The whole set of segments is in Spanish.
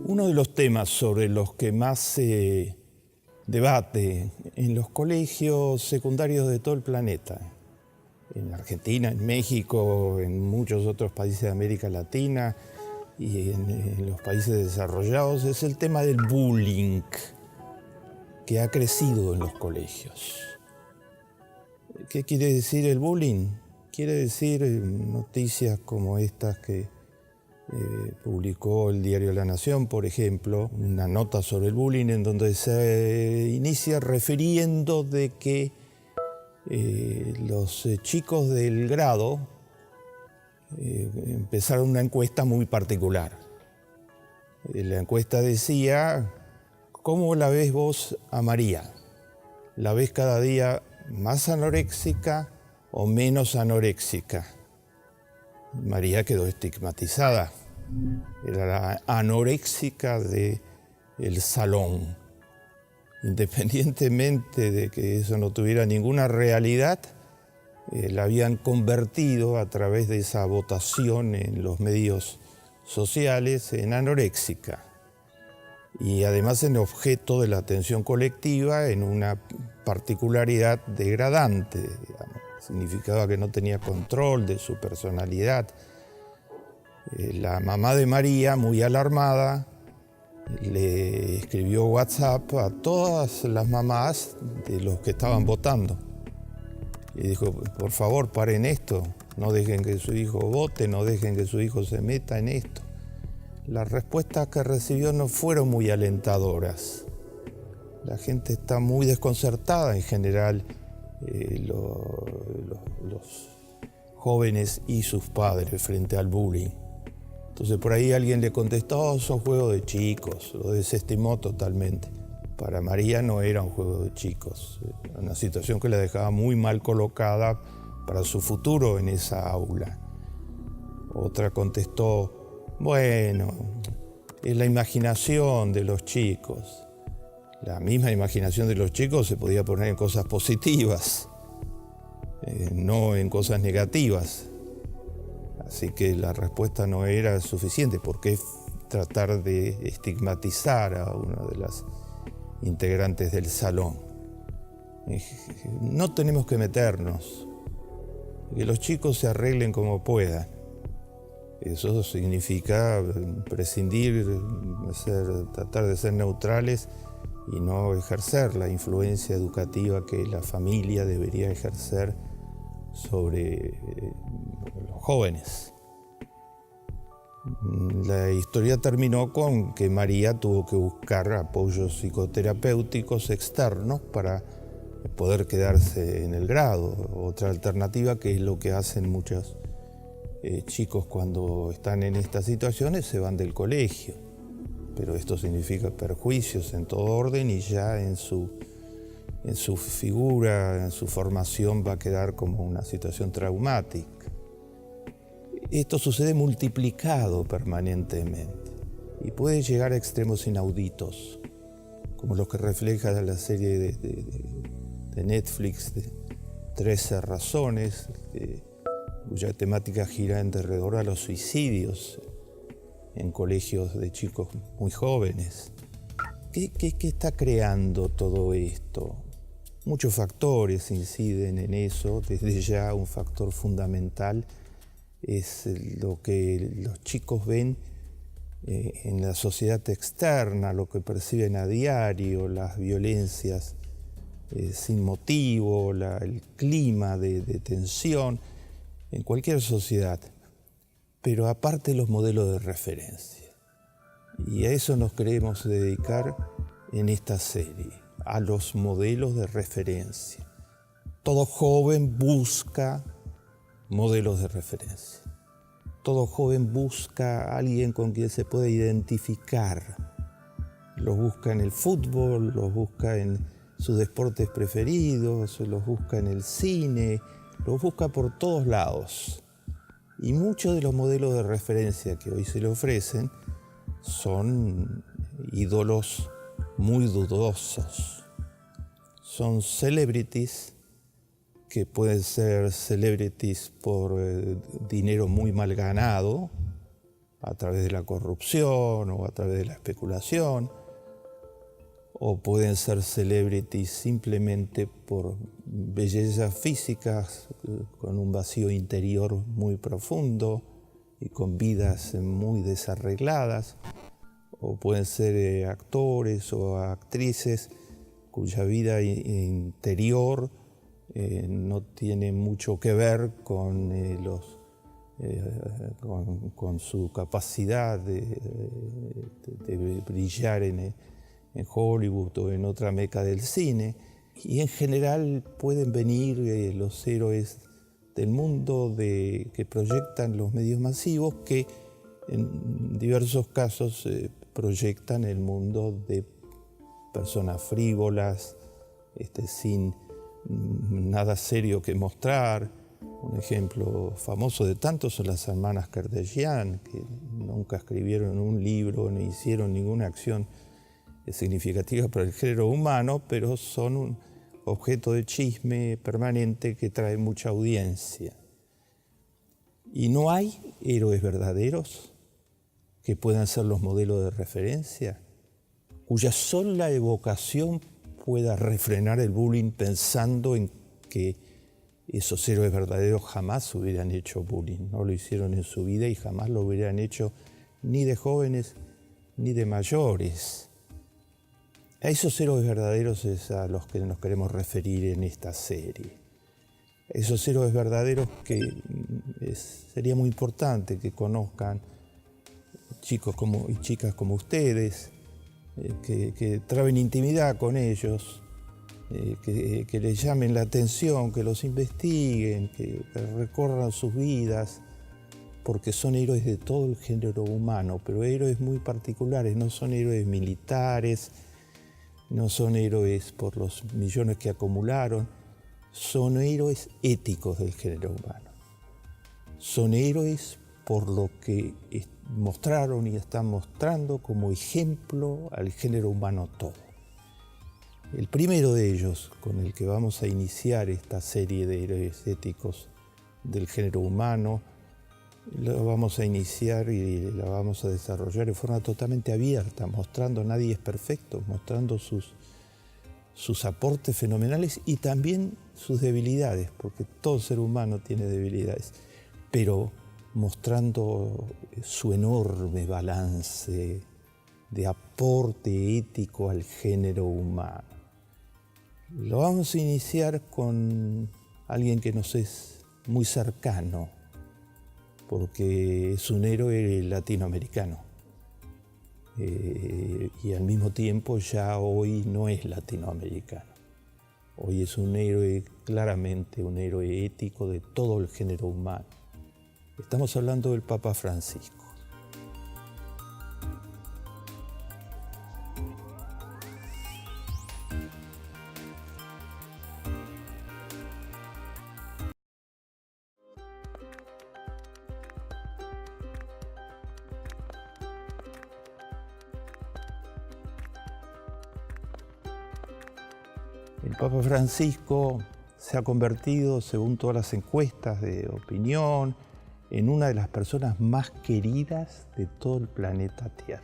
Uno de los temas sobre los que más se debate en los colegios secundarios de todo el planeta, en Argentina, en México, en muchos otros países de América Latina y en los países desarrollados, es el tema del bullying, que ha crecido en los colegios. ¿Qué quiere decir el bullying? Quiere decir noticias como estas que publicó el diario La Nación, por ejemplo, una nota sobre el bullying en donde se inicia refiriendo de que los chicos del grado empezaron una encuesta muy particular. La encuesta decía: ¿cómo la ves vos a María? ¿La ves cada día más anoréxica o menos anoréxica? María quedó estigmatizada. Era la anoréxica del salón. Independientemente de que eso no tuviera ninguna realidad, la habían convertido a través de esa votación en los medios sociales en anoréxica. Y además en objeto de la atención colectiva en una particularidad degradante, digamos. Significaba que no tenía control de su personalidad. La mamá de María, muy alarmada, le escribió WhatsApp a todas las mamás de los que estaban votando. Y dijo: por favor, paren esto, no dejen que su hijo vote, no dejen que su hijo se meta en esto. Las respuestas que recibió no fueron muy alentadoras. La gente está muy desconcertada en general, los jóvenes y sus padres frente al bullying. Entonces por ahí alguien le contestó: oh, son juegos de chicos, lo desestimó totalmente. Para María no era un juego de chicos, una situación que la dejaba muy mal colocada para su futuro en esa aula. Otra contestó: bueno, es la imaginación de los chicos. La misma imaginación de los chicos se podía poner en cosas positivas, no en cosas negativas. Así que la respuesta no era suficiente. ¿Por qué tratar de estigmatizar a una de las integrantes del salón? No tenemos que meternos, que los chicos se arreglen como puedan. Eso significa prescindir, tratar de ser neutrales y no ejercer la influencia educativa que la familia debería ejercer sobre los jóvenes. La historia terminó con que María tuvo que buscar apoyos psicoterapéuticos externos para poder quedarse en el grado. Otra alternativa, que es lo que hacen muchos chicos cuando están en estas situaciones, se van del colegio. Pero esto significa perjuicios en todo orden y ya en su figura, en su formación, va a quedar como una situación traumática. Esto sucede multiplicado permanentemente y puede llegar a extremos inauditos, como los que refleja la serie de Netflix de 13 razones, cuya temática gira en derredor a los suicidios en colegios de chicos muy jóvenes. ¿Qué está creando todo esto? Muchos factores inciden en eso. Desde ya un factor fundamental es lo que los chicos ven en la sociedad externa, lo que perciben a diario, las violencias sin motivo, el clima de tensión en cualquier sociedad. Pero aparte, los modelos de referencia. Y a eso nos queremos dedicar en esta serie, a los modelos de referencia. Todo joven busca modelos de referencia. Todo joven busca a alguien con quien se pueda identificar. Los busca en el fútbol, los busca en sus deportes preferidos, los busca en el cine, los busca por todos lados. Y muchos de los modelos de referencia que hoy se le ofrecen son ídolos muy dudosos. Son celebrities que pueden ser celebrities por dinero muy mal ganado, a través de la corrupción o a través de la especulación, o pueden ser celebrities simplemente por bellezas físicas, con un vacío interior muy profundo y con vidas muy desarregladas, o pueden ser actores o actrices cuya vida interior no tiene mucho que ver con, con su capacidad de brillar en Hollywood o en otra meca del cine. Y en general pueden venir los héroes del mundo que proyectan los medios masivos, que en diversos casos proyectan el mundo de personas frívolas, sin nada serio que mostrar. Un ejemplo famoso de tantos son las hermanas Kardashian, que nunca escribieron un libro ni hicieron ninguna acción significativa para el género humano, pero son un objeto de chisme permanente que trae mucha audiencia. Y no hay héroes verdaderos que puedan ser los modelos de referencia, cuya sola evocación pueda refrenar el bullying, pensando en que esos héroes verdaderos jamás hubieran hecho bullying, no lo hicieron en su vida y jamás lo hubieran hecho ni de jóvenes ni de mayores. A esos héroes verdaderos es a los que nos queremos referir en esta serie. Esos héroes verdaderos que sería muy importante que conozcan chicos y chicas como ustedes, que traben intimidad con ellos, que les llamen la atención, que los investiguen, que recorran sus vidas, porque son héroes de todo el género humano, pero héroes muy particulares, no son héroes militares, no son héroes por los millones que acumularon, son héroes éticos del género humano. Son héroes por lo que mostraron y están mostrando como ejemplo al género humano todo. El primero de ellos, con el que vamos a iniciar esta serie de héroes éticos del género humano, lo vamos a iniciar y la vamos a desarrollar de forma totalmente abierta, mostrando nadie es perfecto, mostrando sus aportes fenomenales y también sus debilidades, porque todo ser humano tiene debilidades, pero mostrando su enorme balance de aporte ético al género humano. Lo vamos a iniciar con alguien que nos es muy cercano, porque es un héroe latinoamericano y al mismo tiempo ya hoy no es latinoamericano. Hoy es un héroe, claramente un héroe ético de todo el género humano. Estamos hablando del Papa Francisco. El Papa Francisco se ha convertido, según todas las encuestas de opinión, en una de las personas más queridas de todo el planeta Tierra.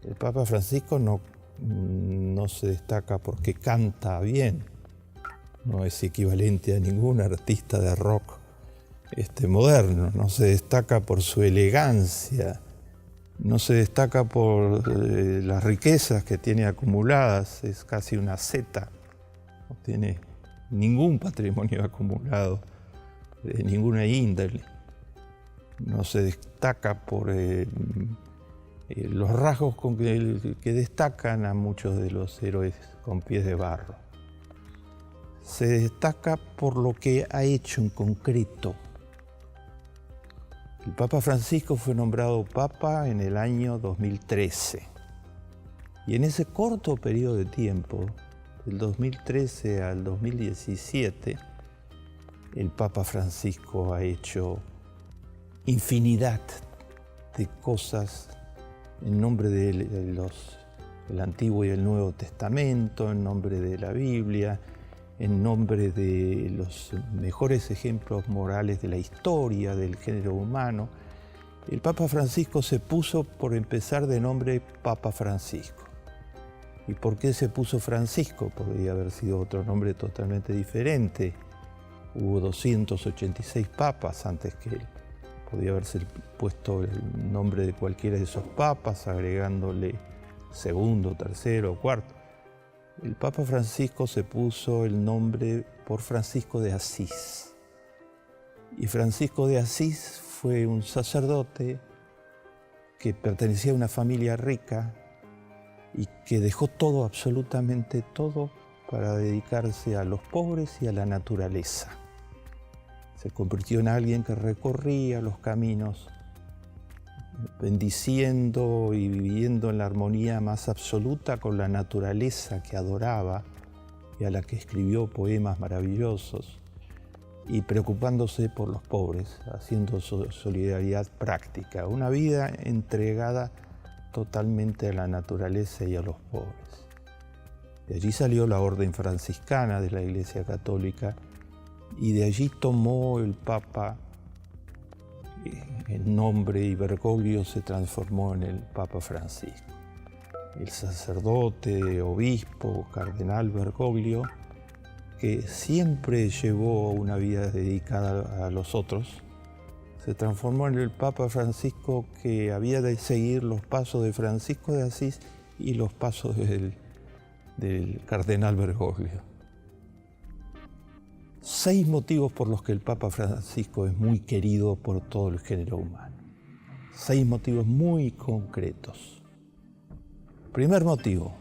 El Papa Francisco no se destaca porque canta bien, no es equivalente a ningún artista de rock moderno, no se destaca por su elegancia, no se destaca por las riquezas que tiene acumuladas, es casi una zeta, no tiene ningún patrimonio acumulado de ninguna índole. No se destaca por los rasgos que destacan a muchos de los héroes con pies de barro. Se destaca por lo que ha hecho en concreto. El Papa Francisco fue nombrado Papa en el año 2013. Y en ese corto periodo de tiempo, del 2013 al 2017, el Papa Francisco ha hecho infinidad de cosas en nombre del Antiguo y el Nuevo Testamento, en nombre de la Biblia, en nombre de los mejores ejemplos morales de la historia del género humano, El Papa Francisco se puso, por empezar, de nombre Papa Francisco. ¿Y por qué se puso Francisco? Podría haber sido otro nombre totalmente diferente. Hubo 286 papas antes que él. Podría haberse puesto el nombre de cualquiera de esos papas, agregándole segundo, tercero o cuarto. El Papa Francisco se puso el nombre por Francisco de Asís. Y Francisco de Asís fue un sacerdote que pertenecía a una familia rica y que dejó todo, absolutamente todo, para dedicarse a los pobres y a la naturaleza. Se convirtió en alguien que recorría los caminos, bendiciendo y viviendo en la armonía más absoluta con la naturaleza que adoraba y a la que escribió poemas maravillosos, y preocupándose por los pobres, haciendo solidaridad práctica, una vida entregada totalmente a la naturaleza y a los pobres. De allí salió la orden franciscana de la Iglesia Católica y de allí tomó el Papa el nombre y Bergoglio se transformó en el Papa Francisco. El sacerdote, obispo, cardenal Bergoglio, que siempre llevó una vida dedicada a los otros, se transformó en el Papa Francisco, que había de seguir los pasos de Francisco de Asís y los pasos del cardenal Bergoglio. 6 motivos por los que el Papa Francisco es muy querido por todo el género humano. 6 motivos muy concretos. Primer motivo,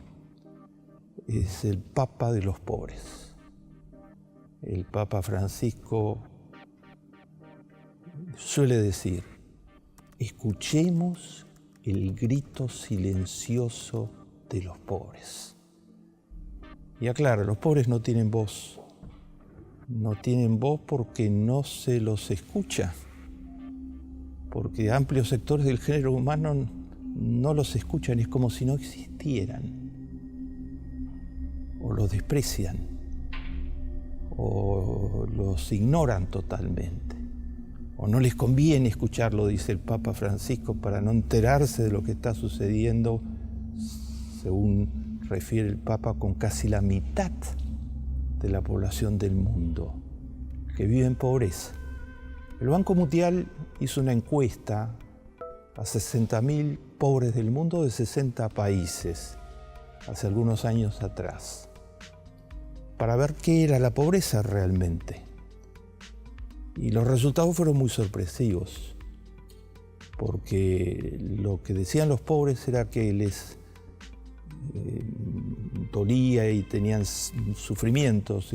es el Papa de los pobres. El Papa Francisco suele decir: escuchemos el grito silencioso de los pobres. Y aclara, los pobres no tienen voz. No tienen voz porque no se los escucha, porque amplios sectores del género humano no los escuchan, es como si no existieran, o los desprecian, o los ignoran totalmente, o no les conviene escucharlo, dice el Papa Francisco, para no enterarse de lo que está sucediendo, según refiere el Papa, con casi la mitad de la población del mundo, que vive en pobreza. El Banco Mundial hizo una encuesta a 60.000 pobres del mundo de 60 países, hace algunos años atrás, para ver qué era la pobreza realmente. Y los resultados fueron muy sorpresivos, porque lo que decían los pobres era que les dolía y tenían sufrimientos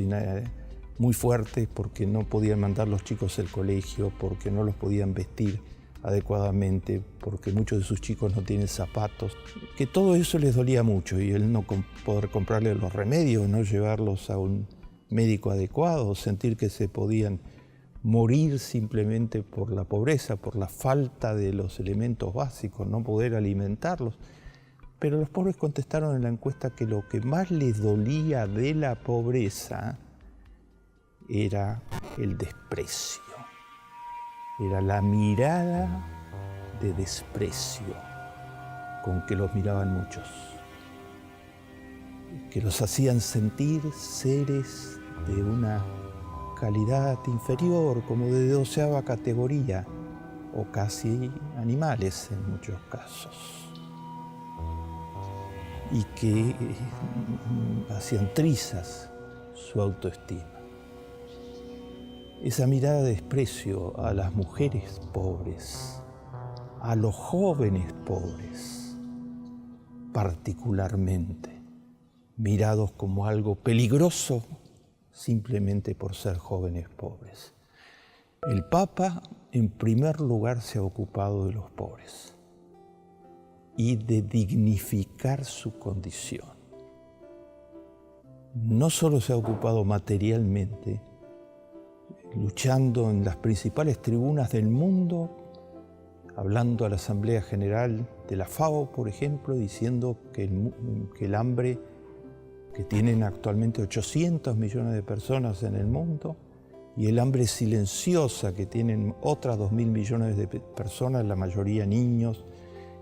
muy fuertes porque no podían mandar los chicos al colegio, porque no los podían vestir adecuadamente, porque muchos de sus chicos no tienen zapatos, que todo eso les dolía mucho, y el no poder comprarles los remedios, no llevarlos a un médico adecuado, sentir que se podían morir simplemente por la pobreza, por la falta de los elementos básicos, no poder alimentarlos. Pero los pobres contestaron en la encuesta que lo que más les dolía de la pobreza era el desprecio, era la mirada de desprecio con que los miraban muchos, que los hacían sentir seres de una calidad inferior, como de 12ª categoría, o casi animales en muchos casos, y que hacían trizas su autoestima. Esa mirada de desprecio a las mujeres pobres, a los jóvenes pobres, particularmente, mirados como algo peligroso simplemente por ser jóvenes pobres. El Papa, en primer lugar, se ha ocupado de los pobres y de dignificar su condición. No solo se ha ocupado materialmente, luchando en las principales tribunas del mundo, hablando a la Asamblea General de la FAO, por ejemplo, diciendo que el hambre que tienen actualmente 800 millones de personas en el mundo y el hambre silenciosa que tienen otras 2.000 millones de personas, la mayoría niños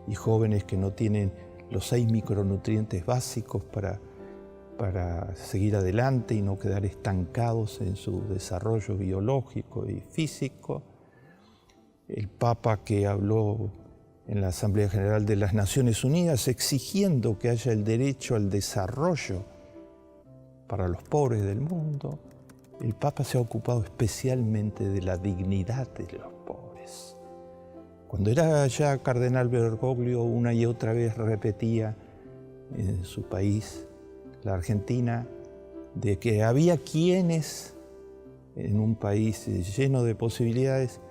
y jóvenes que no tienen los 6 micronutrientes básicos para seguir adelante y no quedar estancados en su desarrollo biológico y físico. El Papa que habló en la Asamblea General de las Naciones Unidas exigiendo que haya el derecho al desarrollo para los pobres del mundo. El Papa se ha ocupado especialmente de la dignidad de los pobres. Cuando era ya cardenal Bergoglio, una y otra vez repetía en su país, la Argentina, de que había quienes en un país lleno de posibilidades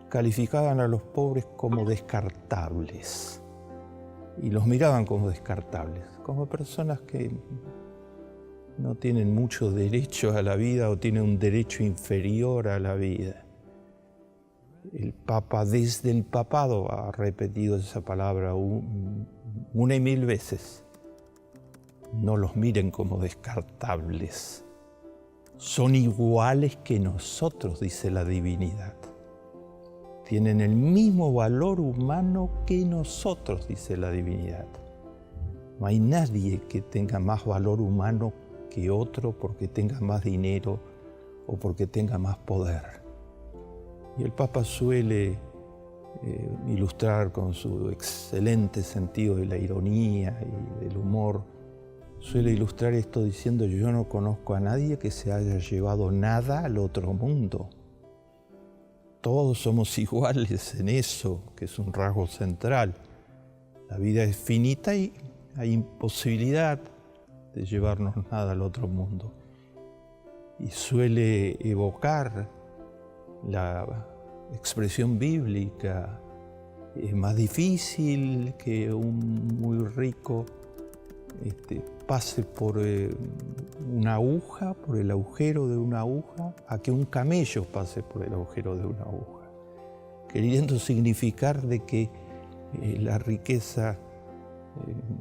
calificaban a los pobres como descartables y los miraban como descartables, como personas que no tienen mucho derecho a la vida o tienen un derecho inferior a la vida. El Papa desde el papado ha repetido esa palabra una y mil veces. No los miren como descartables. Son iguales que nosotros, dice la divinidad. Tienen el mismo valor humano que nosotros, dice la divinidad. No hay nadie que tenga más valor humano que otro porque tenga más dinero o porque tenga más poder. Y el Papa suele ilustrar con su excelente sentido de la ironía y del humor, suele ilustrar esto diciendo: yo no conozco a nadie que se haya llevado nada al otro mundo. Todos somos iguales en eso, que es un rasgo central. La vida es finita y hay imposibilidad de llevarnos nada al otro mundo. Y suele evocar la expresión bíblica: es más difícil que un muy rico pase por una aguja, por el agujero de una aguja, a que un camello pase por el agujero de una aguja, queriendo significar de que la riqueza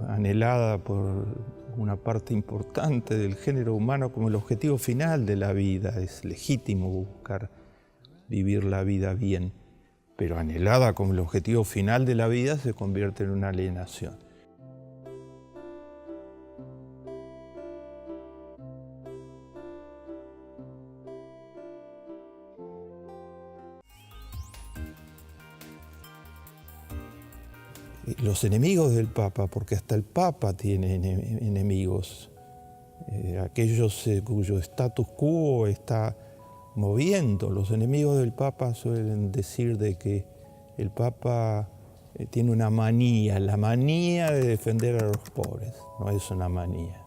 anhelada por una parte importante del género humano como el objetivo final de la vida, es legítimo buscar vivir la vida bien, pero anhelada como el objetivo final de la vida se convierte en una alienación. Los enemigos del Papa, porque hasta el Papa tiene enemigos, aquellos cuyo status quo está moviendo. Los enemigos del Papa suelen decir de que el Papa tiene una manía, la manía de defender a los pobres. No es una manía,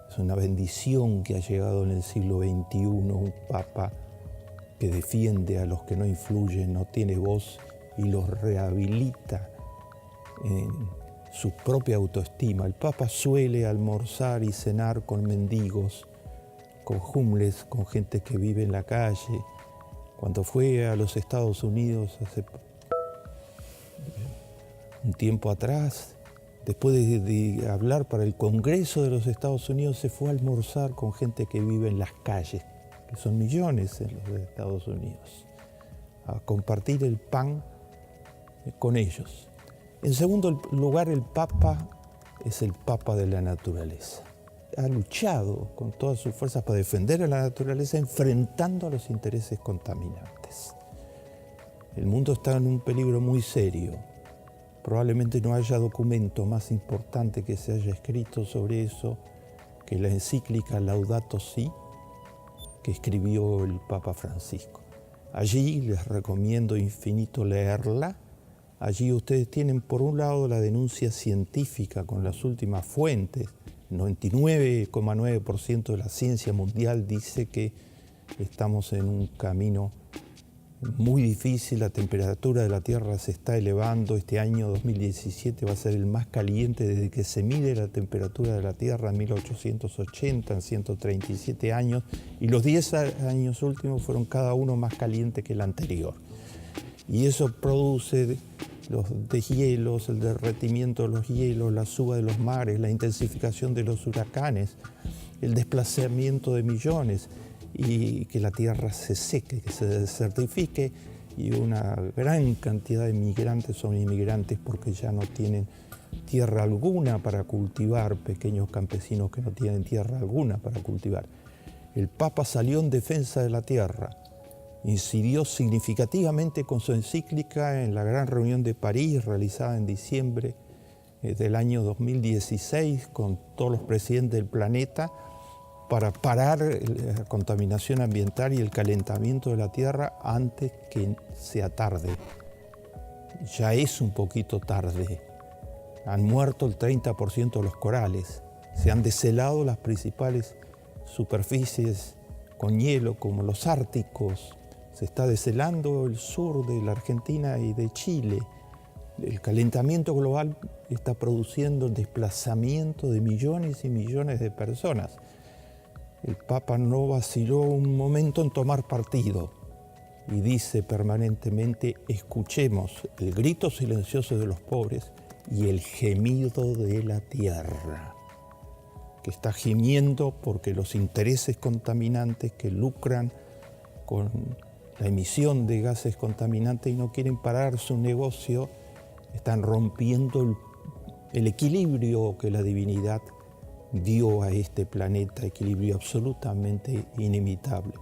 es una bendición que ha llegado en el siglo XXI, un Papa que defiende a los que no influyen, no tiene voz y los rehabilita en su propia autoestima. El Papa suele almorzar y cenar con mendigos, con homeless, con gente que vive en la calle. Cuando fue a los Estados Unidos hace un tiempo atrás, después de hablar para el Congreso de los Estados Unidos, se fue a almorzar con gente que vive en las calles, que son millones en los Estados Unidos, a compartir el pan con ellos. En segundo lugar, el Papa es el Papa de la naturaleza. Ha luchado con todas sus fuerzas para defender a la naturaleza, enfrentando a los intereses contaminantes. El mundo está en un peligro muy serio. Probablemente no haya documento más importante que se haya escrito sobre eso que la encíclica Laudato Si, que escribió el Papa Francisco. Allí les recomiendo infinito leerla. Allí ustedes tienen, por un lado, la denuncia científica con las últimas fuentes. 99,9% de la ciencia mundial dice que estamos en un camino muy difícil. La temperatura de la Tierra se está elevando. Este año 2017 va a ser el más caliente desde que se mide la temperatura de la Tierra en 1880, en 137 años. Y los 10 años últimos fueron cada uno más caliente que el anterior. Y eso produce los deshielos, el derretimiento de los hielos, la suba de los mares, la intensificación de los huracanes, el desplazamiento de millones. y que la tierra se seque, que se desertifique, y una gran cantidad de migrantes son inmigrantes porque ya no tienen tierra alguna para cultivar, pequeños campesinos que no tienen tierra alguna para cultivar. El Papa salió en defensa de la tierra, incidió significativamente con su encíclica en la gran reunión de París realizada en diciembre del año 2016 con todos los presidentes del planeta para parar la contaminación ambiental y el calentamiento de la tierra antes que sea tarde. Ya es un poquito tarde. Han muerto el 30% de los corales. Se han deshelado las principales superficies con hielo, como los árticos. Se está deshelando el sur de la Argentina y de Chile. El calentamiento global está produciendo el desplazamiento de millones y millones de personas. El Papa no vaciló un momento en tomar partido y dice permanentemente: escuchemos el grito silencioso de los pobres y el gemido de la tierra, que está gimiendo porque los intereses contaminantes que lucran con la emisión de gases contaminantes y no quieren parar su negocio, están rompiendo el equilibrio que la divinidad dio a este planeta, equilibrio absolutamente inimitable.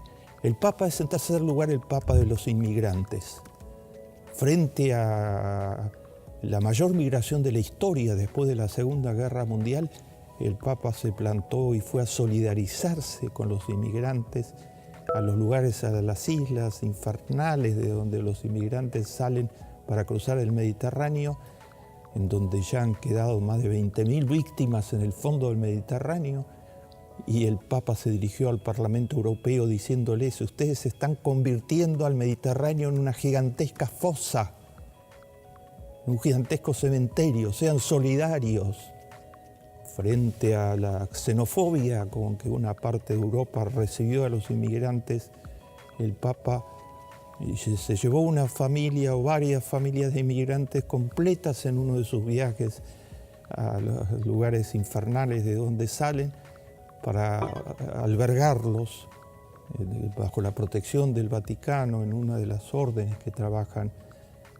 El Papa es, en tercer lugar, el Papa de los inmigrantes. Frente a la mayor migración de la historia después de la Segunda Guerra Mundial, el Papa se plantó y fue a solidarizarse con los inmigrantes a los lugares, a las islas infernales de donde los inmigrantes salen para cruzar el Mediterráneo, en donde ya han quedado más de 20.000 víctimas en el fondo del Mediterráneo, y el Papa se dirigió al Parlamento Europeo diciéndoles: ustedes se están convirtiendo al Mediterráneo en una gigantesca fosa, un gigantesco cementerio, sean solidarios. Frente a la xenofobia con que una parte de Europa recibió a los inmigrantes, el Papa se llevó una familia o varias familias de inmigrantes completas en uno de sus viajes a los lugares infernales de donde salen para albergarlos bajo la protección del Vaticano, en una de las órdenes que trabajan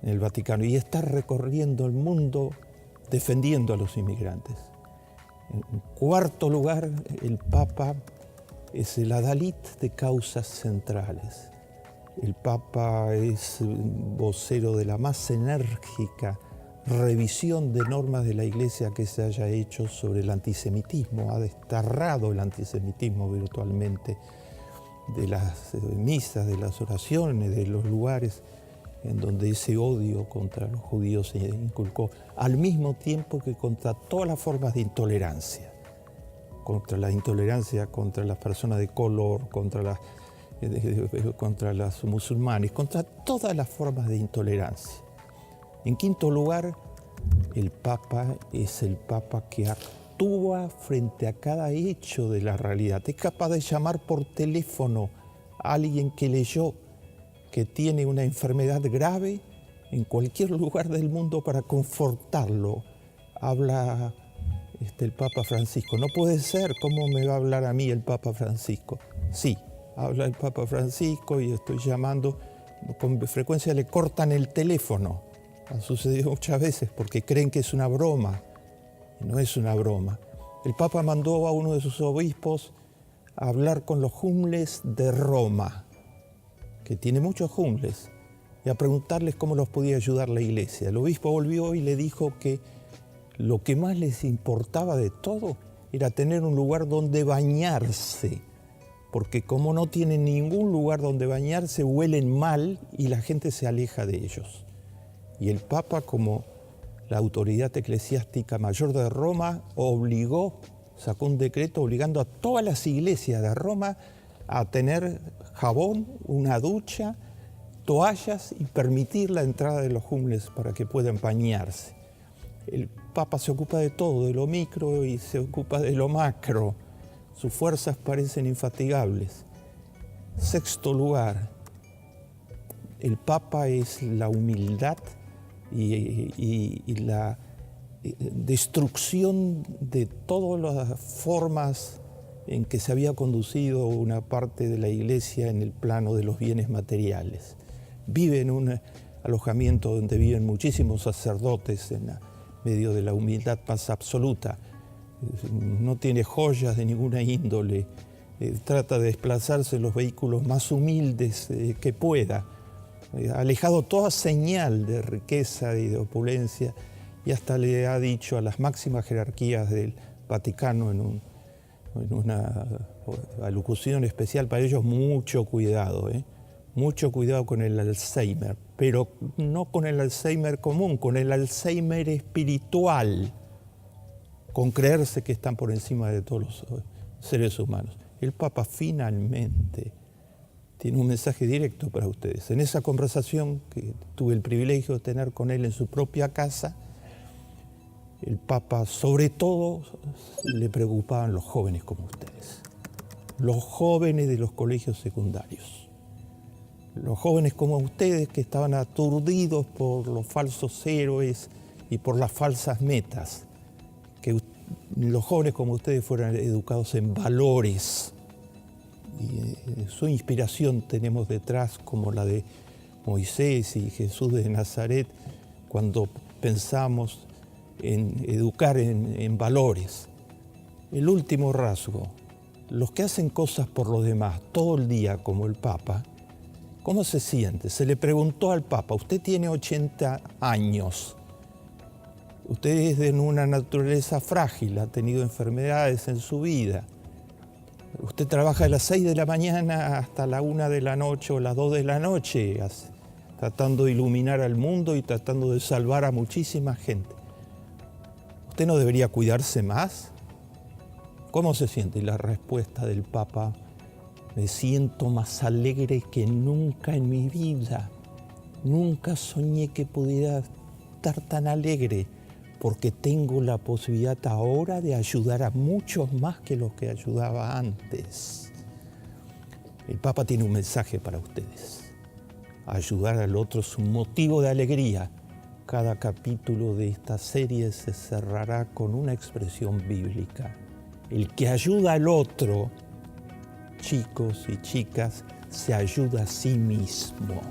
en el Vaticano, y está recorriendo el mundo defendiendo a los inmigrantes. En cuarto lugar, el Papa es el adalid de causas centrales. El Papa es vocero de la más enérgica revisión de normas de la Iglesia que se haya hecho sobre el antisemitismo. Ha desterrado el antisemitismo virtualmente de las misas, de las oraciones, de los lugares en donde ese odio contra los judíos se inculcó, al mismo tiempo que contra todas las formas de intolerancia, contra la intolerancia contra las personas de color, contra los musulmanes, contra todas las formas de intolerancia. En quinto lugar, el Papa es el Papa que actúa frente a cada hecho de la realidad. Es capaz de llamar por teléfono a alguien que leyó que tiene una enfermedad grave en cualquier lugar del mundo para confortarlo. Habla el Papa Francisco. No puede ser, ¿cómo me va a hablar a mí el Papa Francisco? Sí, habla el Papa Francisco y estoy llamando. Con frecuencia le cortan el teléfono. Ha sucedido muchas veces porque creen que es una broma. Y no es una broma. El Papa mandó a uno de sus obispos a hablar con los jungles de Roma, que tiene muchos jungles, y a preguntarles cómo los podía ayudar la Iglesia. El obispo volvió y le dijo que lo que más les importaba de todo era tener un lugar donde bañarse, porque como no tienen ningún lugar donde bañarse, huelen mal y la gente se aleja de ellos. Y el Papa, como la autoridad eclesiástica mayor de Roma, sacó un decreto obligando a todas las iglesias de Roma a tener jabón, una ducha, toallas y permitir la entrada de los jungles para que puedan bañarse. El Papa se ocupa de todo, de lo micro y se ocupa de lo macro. Sus fuerzas parecen infatigables. Sexto lugar, el Papa es la humildad y la destrucción de todas las formas en que se había conducido una parte de la iglesia en el plano de los bienes materiales. Vive en un alojamiento donde viven muchísimos sacerdotes en medio de la humildad más absoluta. No tiene joyas de ninguna índole. Trata de desplazarse en los vehículos más humildes que pueda. Alejado toda señal de riqueza y de opulencia, y hasta le ha dicho a las máximas jerarquías del Vaticano en una alocución especial para ellos: mucho cuidado, mucho cuidado con el Alzheimer, pero no con el Alzheimer común, con el Alzheimer espiritual, con creerse que están por encima de todos los seres humanos. El Papa finalmente tiene un mensaje directo para ustedes. En esa conversación que tuve el privilegio de tener con él en su propia casa, el Papa, sobre todo, le preocupaban los jóvenes como ustedes, los jóvenes de los colegios secundarios, los jóvenes como ustedes que estaban aturdidos por los falsos héroes y por las falsas metas, que los jóvenes como ustedes fueran educados en valores. Y su inspiración tenemos detrás, como la de Moisés y Jesús de Nazaret, cuando pensamos en educar en valores. El último rasgo: los que hacen cosas por los demás todo el día, como el Papa, ¿cómo se siente? Se le preguntó al Papa: usted tiene 80 años, usted es de una naturaleza frágil, ha tenido enfermedades en su vida, usted trabaja de las 6 de la mañana hasta la 1 de la noche o las 2 de la noche, tratando de iluminar al mundo y tratando de salvar a muchísima gente. ¿Usted no debería cuidarse más? ¿Cómo se siente? Y la respuesta del Papa: me siento más alegre que nunca en mi vida. Nunca soñé que pudiera estar tan alegre, porque tengo la posibilidad ahora de ayudar a muchos más que los que ayudaba antes. El Papa tiene un mensaje para ustedes. Ayudar al otro es un motivo de alegría. Cada capítulo de esta serie se cerrará con una expresión bíblica: el que ayuda al otro, chicos y chicas, se ayuda a sí mismo.